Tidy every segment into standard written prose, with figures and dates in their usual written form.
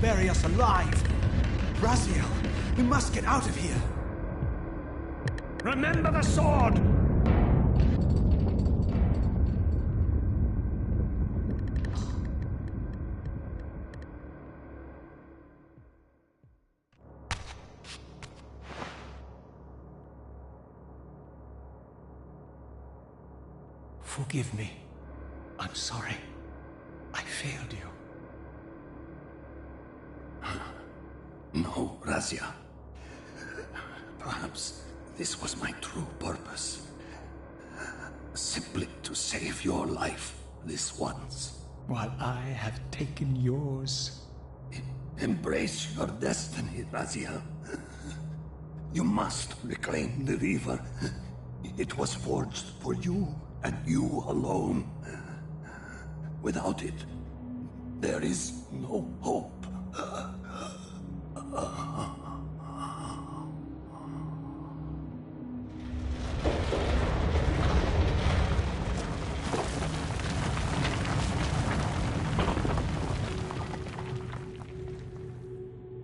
Bury us alive. Raziel, we must get out of here. Remember the sword! Forgive me. I'm sorry. I failed you. No, Razia. Perhaps this was my true purpose. Simply to save your life this once. While I have taken yours. Embrace your destiny, Razia. You must reclaim the Reaver. It was forged for you and you alone. Without it, there is no hope.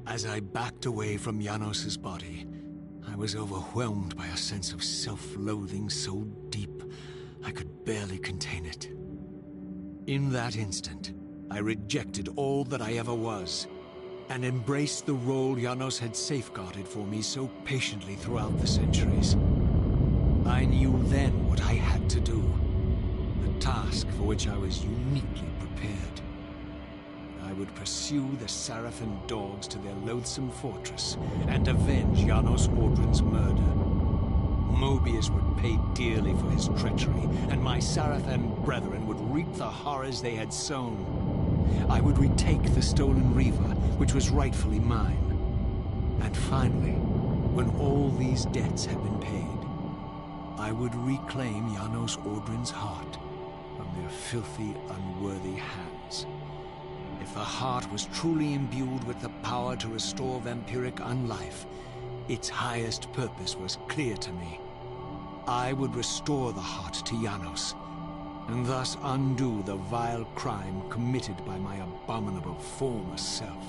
As I backed away from Janos's body, I was overwhelmed by a sense of self-loathing so deep I could barely contain it. In that instant, I rejected all that I ever was, and embraced the role Janos had safeguarded for me so patiently throughout the centuries. I knew then what I had to do, a task for which I was uniquely prepared. I would pursue the Sarafan dogs to their loathsome fortress and avenge Janos Audrin's murder. Mobius would pay dearly for his treachery, and my Sarafan brethren would reap the horrors they had sown. I would retake the stolen Reaver, which was rightfully mine. And finally, when all these debts had been paid, I would reclaim Janos Audrin's heart from their filthy, unworthy hands. If the heart was truly imbued with the power to restore vampiric unlife, its highest purpose was clear to me. I would restore the heart to Janos, and thus undo the vile crime committed by my abominable former self.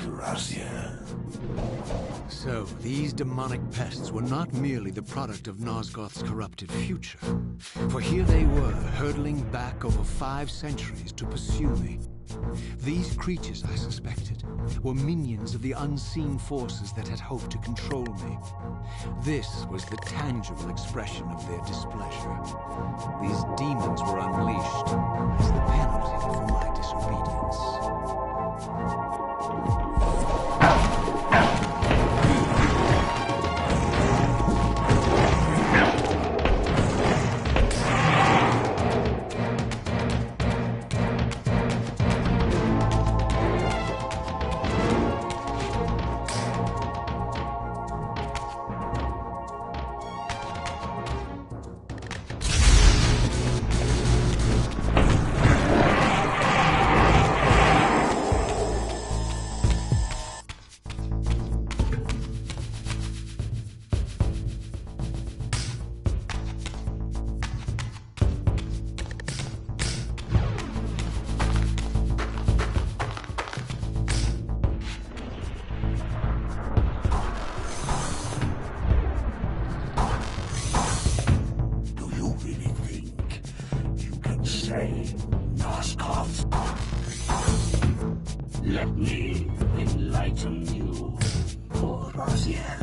Raziel. So, these demonic pests were not merely the product of Nosgoth's corrupted future. For here they were, hurtling back over 5 centuries to pursue me. These creatures, I suspected, were minions of the unseen forces that had hoped to control me. This was the tangible expression of their displeasure. These demons were unleashed as the penalty for my disobedience. Let me enlighten you, poor Raziel.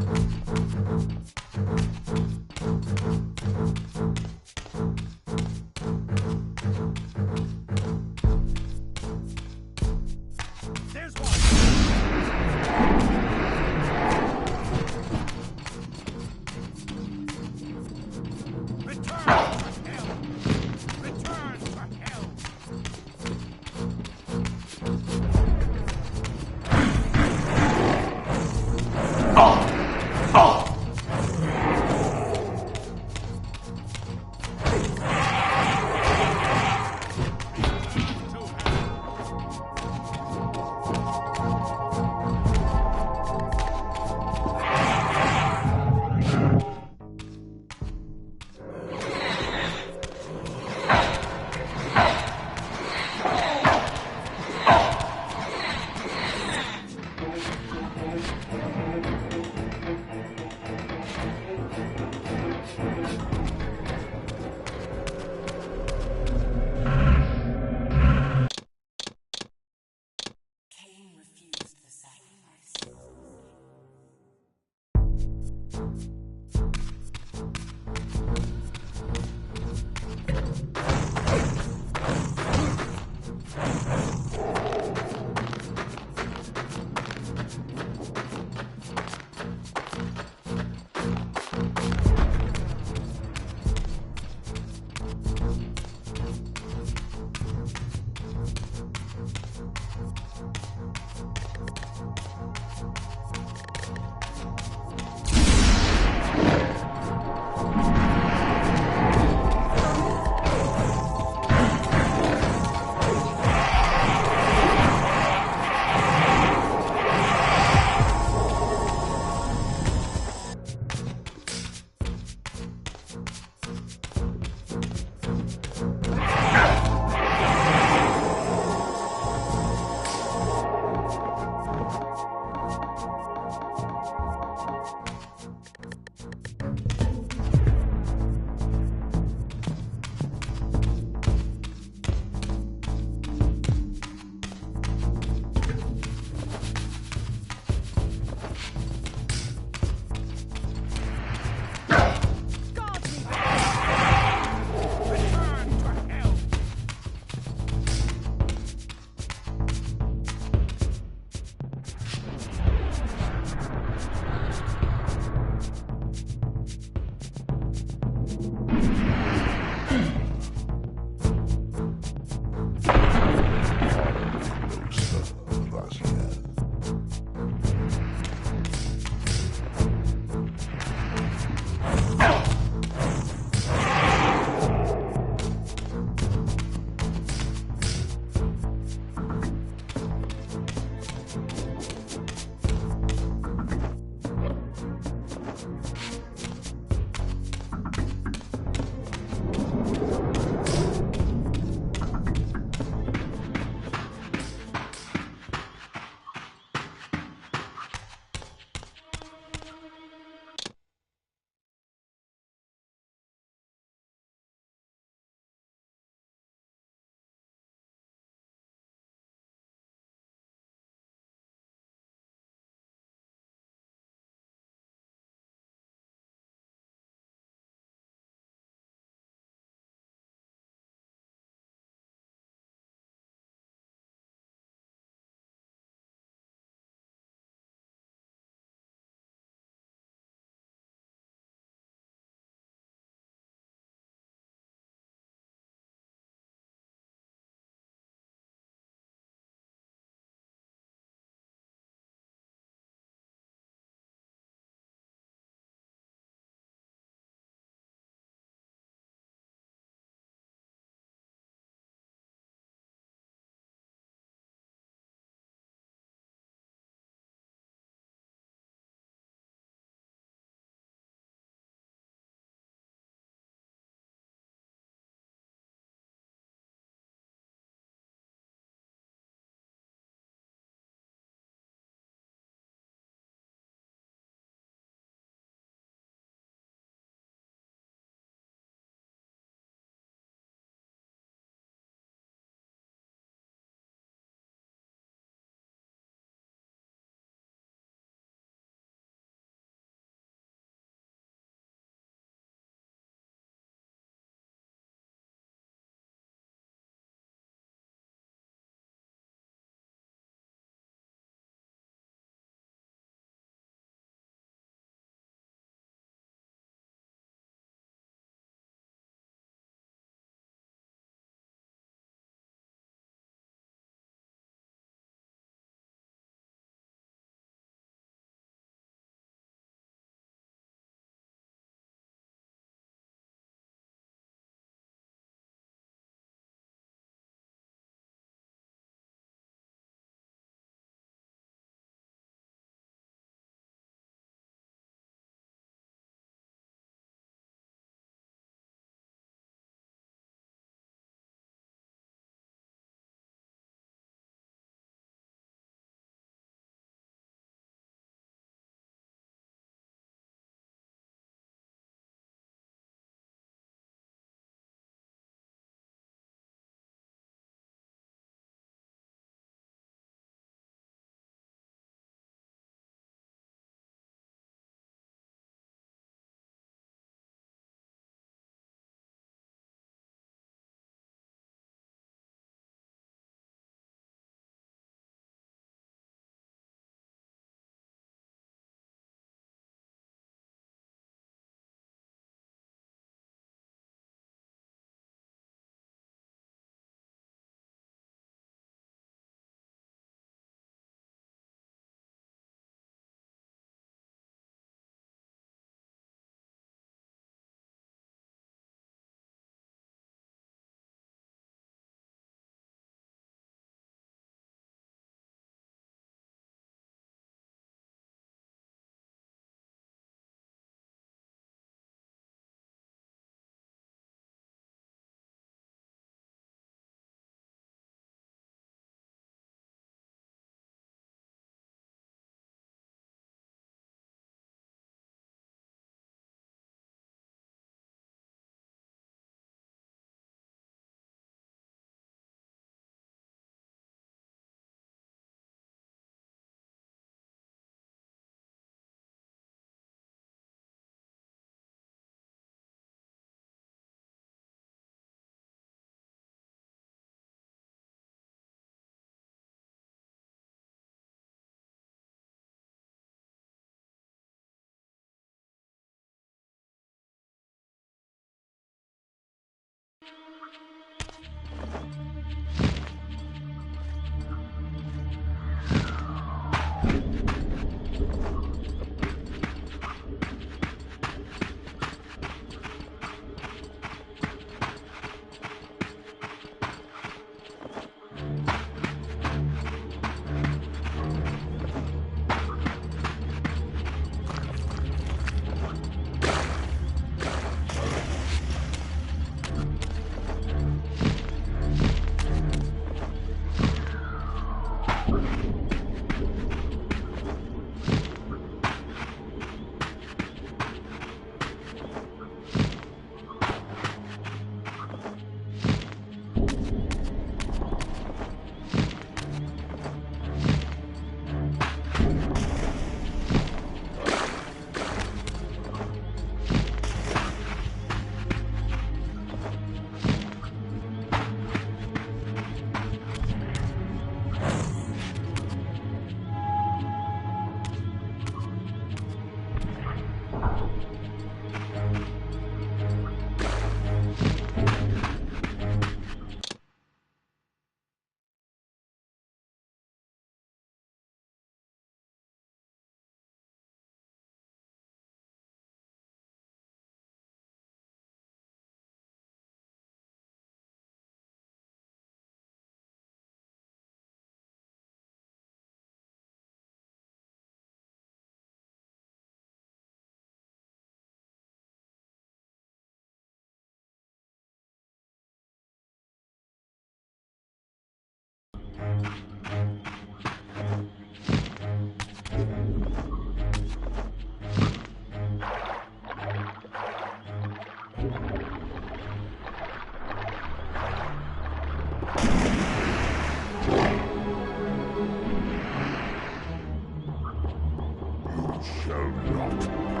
Shall not pass.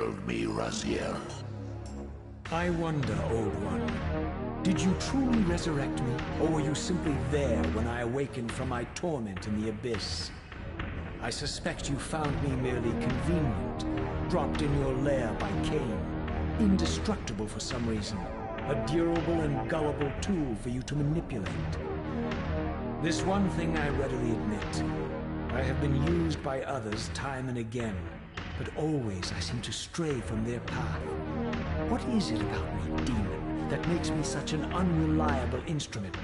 failed me, Raziel. I wonder, Old One, did you truly resurrect me, or were you simply there when I awakened from my torment in the abyss? I suspect you found me merely convenient, dropped in your lair by Cain, indestructible for some reason, a durable and gullible tool for you to manipulate. This one thing I readily admit. I have been used by others time and again, but always I seem to stray from their path. What is it about me, demon, that makes me such an unreliable instrument?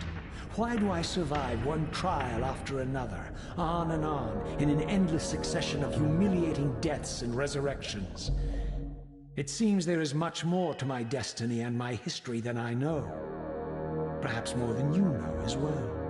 Why do I survive one trial after another, on and on, in an endless succession of humiliating deaths and resurrections? It seems there is much more to my destiny and my history than I know. Perhaps more than you know as well.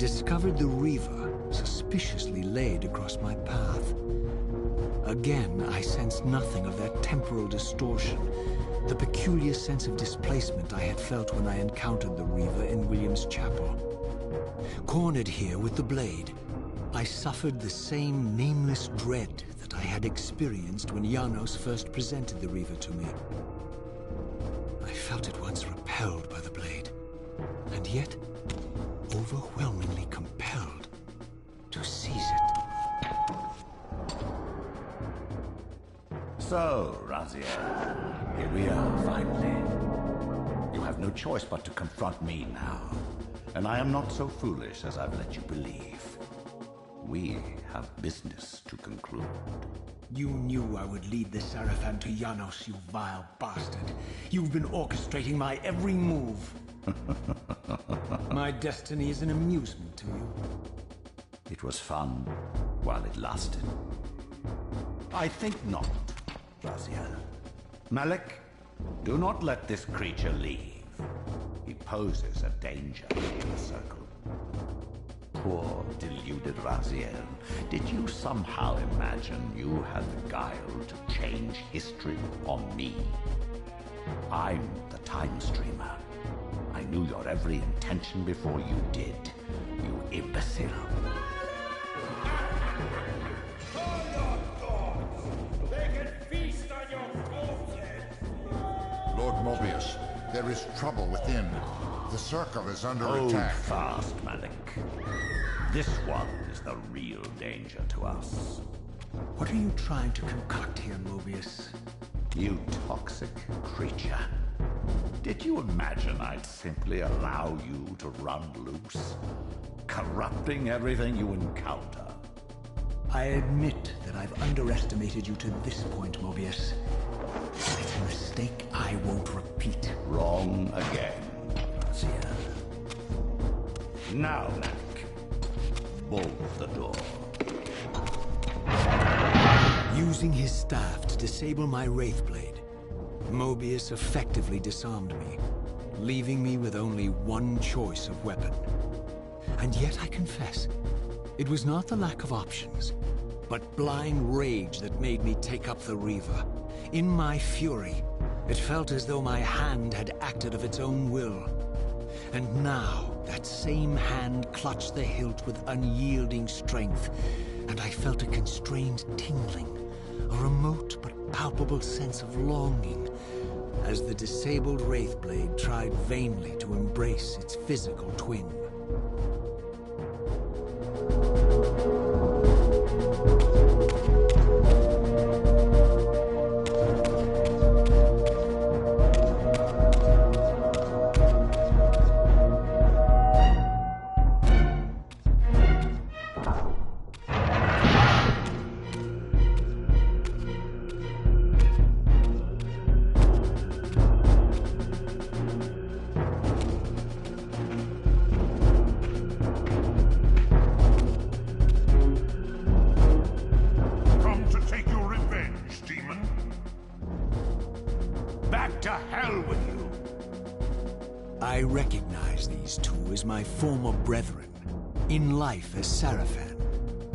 discovered the Reaver suspiciously laid across my path. Again, I sensed nothing of that temporal distortion, the peculiar sense of displacement I had felt when I encountered the Reaver in William's chapel. Cornered here with the blade, I suffered the same nameless dread that I had experienced when Janos first presented the Reaver to me. I felt at once repelled by the blade, and yet overwhelmingly compelled to seize it. So, Raziel, here we are, finally. You have no choice but to confront me now, and I am not so foolish as I've let you believe. We have business to conclude. You knew I would lead the Seraphim to Janos, you vile bastard. You've been orchestrating my every move. My destiny is an amusement to you. It was fun while it lasted. I think not, Raziel. Malik, do not let this creature leave. He poses a danger in the circle. Poor, deluded Raziel. Did you somehow imagine you had the guile to change history on me? I'm the time streamer. I knew your every intention before you did, you imbecile. They can feast on your corpses! Lord Mobius, there is trouble within. The circle is under Hold attack. fast, Malik. This one is the real danger to us. What are you trying to concoct here, Mobius? You toxic creature. Did you imagine I'd simply allow you to run loose, corrupting everything you encounter? I admit that I've underestimated you to this point, Mobius. It's a mistake I won't repeat. Wrong again, Raziel. Now, Malik, bolt the door. Using his staff to disable my Wraithblade, Mobius effectively disarmed me, leaving me with only one choice of weapon. And yet I confess, it was not the lack of options, but blind rage that made me take up the Reaver. In my fury, it felt as though my hand had acted of its own will. And now, that same hand clutched the hilt with unyielding strength, and I felt a constrained tingling, a remote but palpable sense of longing, as the disabled Wraithblade tried vainly to embrace its physical twin. is my former brethren, in life as Sarafan,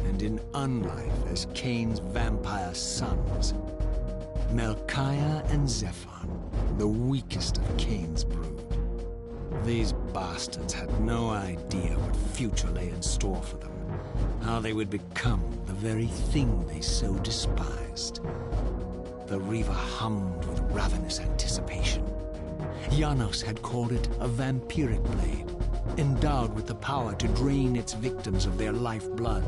and in unlife as Cain's vampire sons. Melchiah and Zephon, the weakest of Cain's brood. These bastards had no idea what future lay in store for them, how they would become the very thing they so despised. The Reaver hummed with ravenous anticipation. Janos had called it a vampiric blade, endowed with the power to drain its victims of their lifeblood.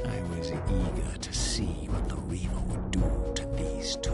I was eager to see what the Reaver would do to these two.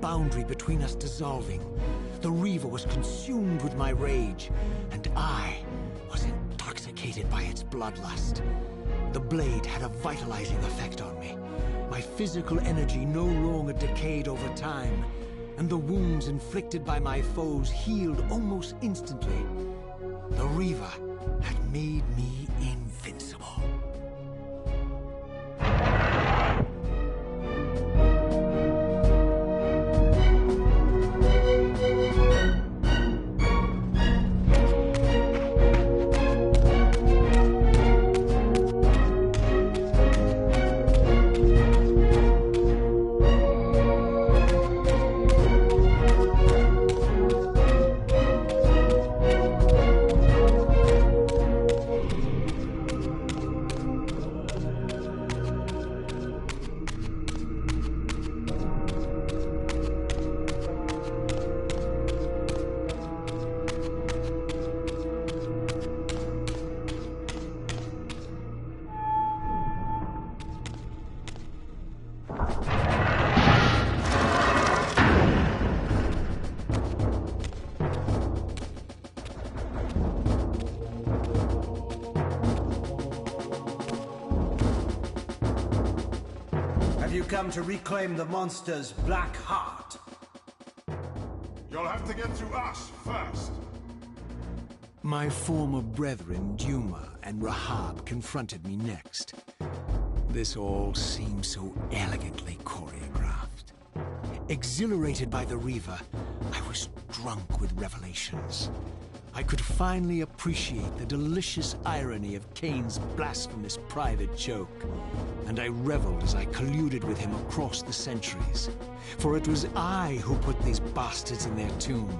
Boundary between us dissolving. The Reaver was consumed with my rage, and I was intoxicated by its bloodlust. The blade had a vitalizing effect on me. My physical energy no longer decayed over time, and the wounds inflicted by my foes healed almost instantly. The Reaver had made me invincible. come to reclaim the monster's black heart. You'll have to get through us first. My former brethren, Duma and Rahab, confronted me next. This all seemed so elegantly choreographed. Exhilarated by the Reaver, I was drunk with revelations. I could finally appreciate the delicious irony of Cain's blasphemous private joke, and I reveled as I colluded with him across the centuries. For it was I who put these bastards in their tomb,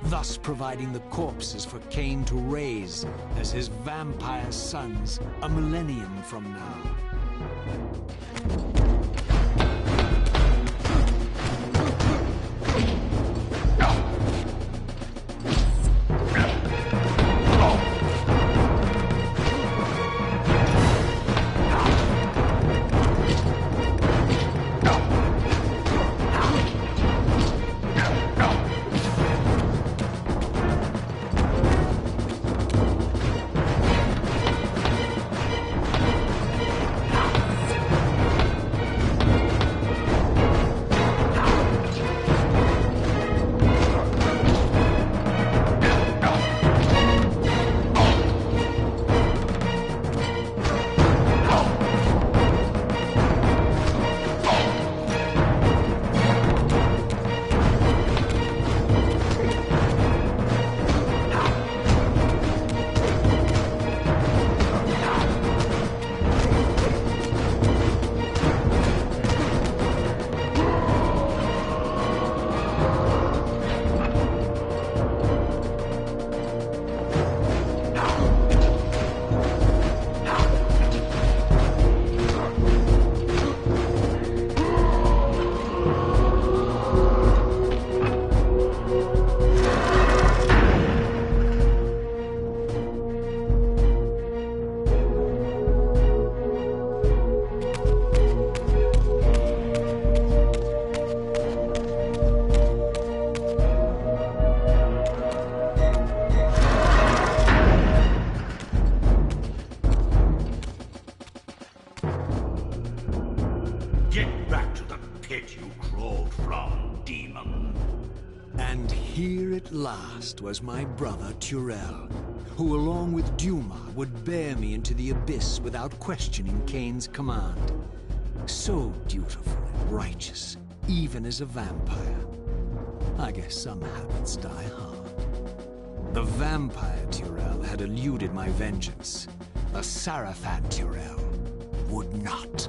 thus providing the corpses for Cain to raise as his vampire sons a millennium from now. Get back to the pit you crawled from, demon. And here at last was my brother Turel, who along with Duma would bear me into the abyss without questioning Cain's command. So dutiful and righteous, even as a vampire. I guess some habits die hard. The vampire Turel had eluded my vengeance. The Sarafan Turel would not.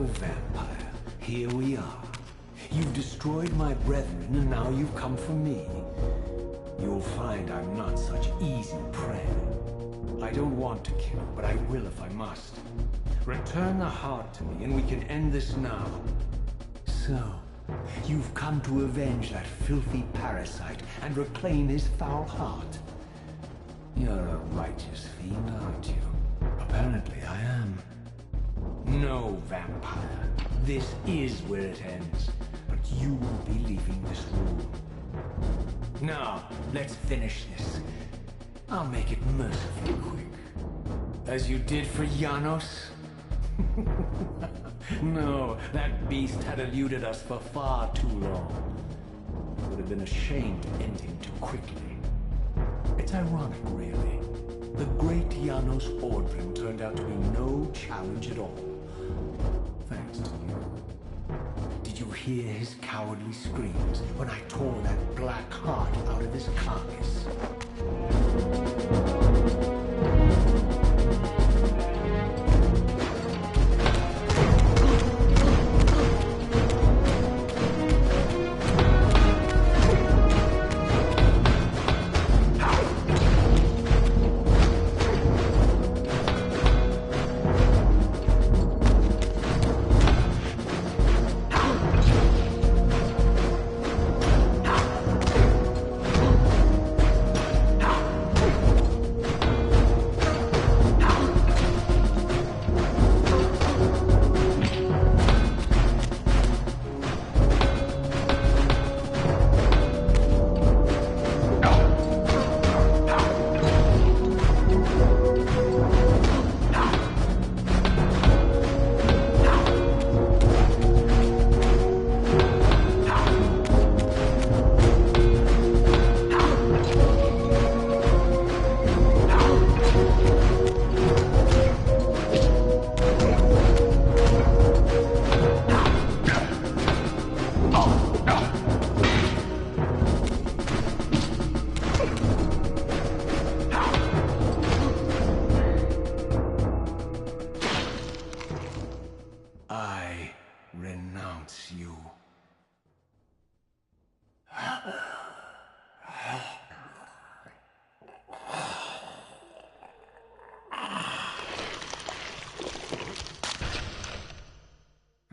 So, vampire, here we are. You've destroyed my brethren, and now you've come for me. You'll find I'm not such easy prey. I don't want to kill, but I will if I must. Return the heart to me, and we can end this now. So, you've come to avenge that filthy parasite and reclaim his foul heart. You're a righteous fiend, aren't you? Apparently I am. No, vampire. This is where it ends. But you will be leaving this room. Now, let's finish this. I'll make it mercifully quick. As you did for Janos? No, that beast had eluded us for far too long. It would have been a shame to end him too quickly. It's ironic, really. The great Janos Ordrin turned out to be no challenge at all. Thanks to you. Did you hear his cowardly screams when I tore that black heart out of his carcass?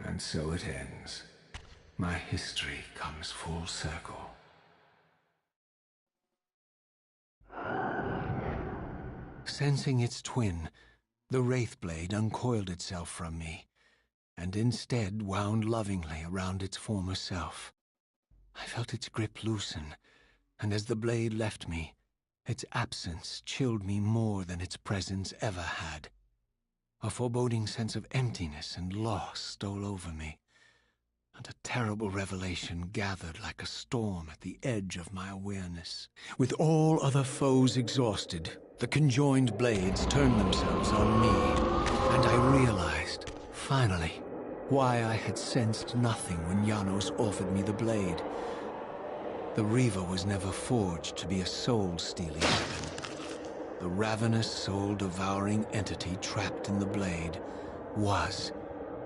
And so it ends. My history comes full circle. Sensing its twin, the Wraithblade uncoiled itself from me, and instead wound lovingly around its former self. I felt its grip loosen, and as the blade left me, its absence chilled me more than its presence ever had. A foreboding sense of emptiness and loss stole over me, and a terrible revelation gathered like a storm at the edge of my awareness. With all other foes exhausted, the conjoined blades turned themselves on me, and I realized, finally, why I had sensed nothing when Janos offered me the blade. The Reaver was never forged to be a soul-stealing weapon. The ravenous, soul-devouring entity trapped in the blade was,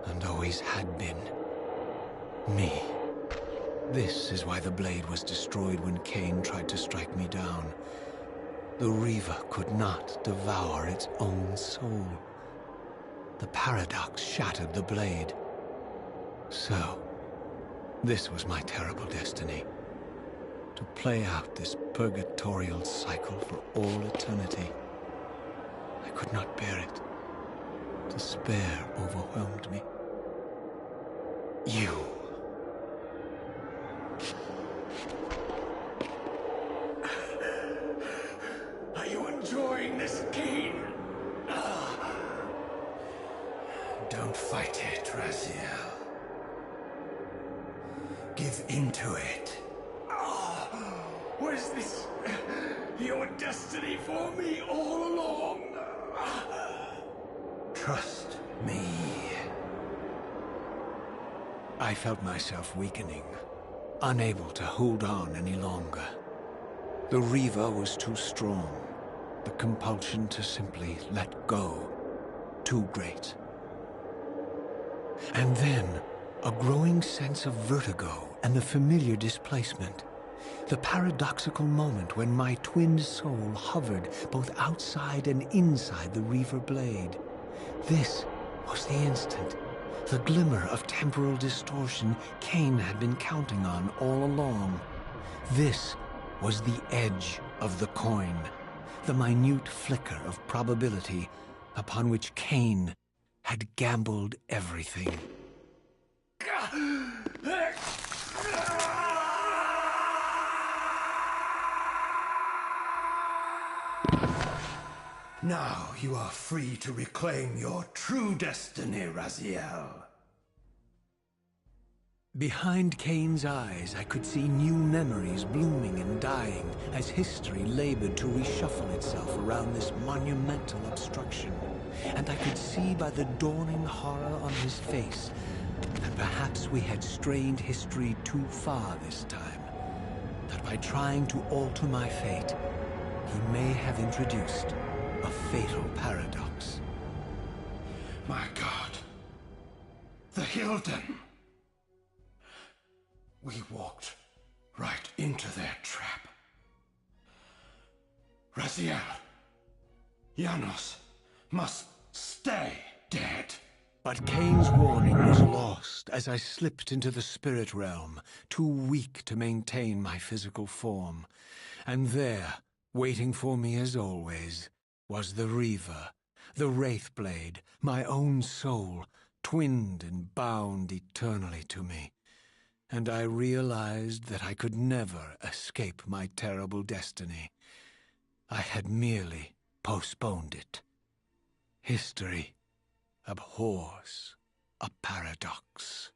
and always had been, me. This is why the blade was destroyed when Cain tried to strike me down. The Reaver could not devour its own soul. The paradox shattered the blade. So, this was my terrible destiny. To play out this purgatorial cycle for all eternity. I could not bear it. Despair overwhelmed me. You. Are you enjoying this game? Don't fight it, Raziel. Give into it. Was this your destiny for me all along? Trust me. I felt myself weakening, unable to hold on any longer. The Reaver was too strong. The compulsion to simply let go, too great. And then, a growing sense of vertigo and the familiar displacement. The paradoxical moment when my twin soul hovered both outside and inside the Reaver blade. This was the instant, the glimmer of temporal distortion Cain had been counting on all along. This was the edge of the coin, the minute flicker of probability upon which Cain had gambled everything. Now you are free to reclaim your true destiny, Raziel. Behind Cain's eyes, I could see new memories blooming and dying as history labored to reshuffle itself around this monumental obstruction. And I could see by the dawning horror on his face that perhaps we had strained history too far this time. That by trying to alter my fate, he may have introduced a fatal paradox. My God. The Hilden. We walked right into their trap. Raziel, Janos must stay dead. But Cain's warning was lost as I slipped into the spirit realm, too weak to maintain my physical form. And there, waiting for me as always, was the Reaver, the Wraithblade, my own soul, twinned and bound eternally to me. And I realized that I could never escape my terrible destiny. I had merely postponed it. History abhors a paradox.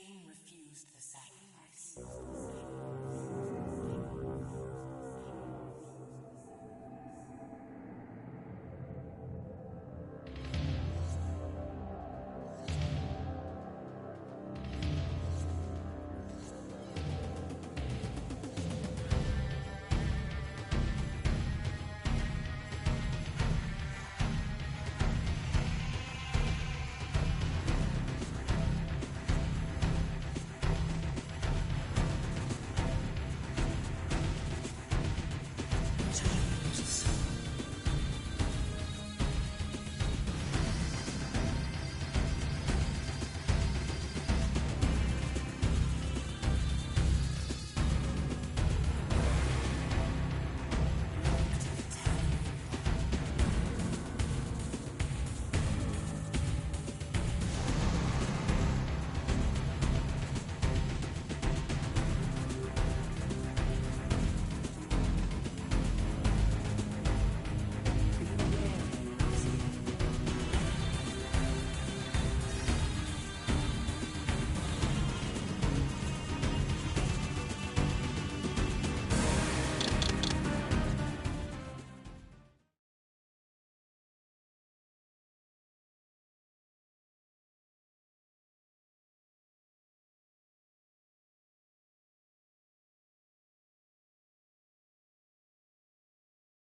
Cain refused the sacrifice.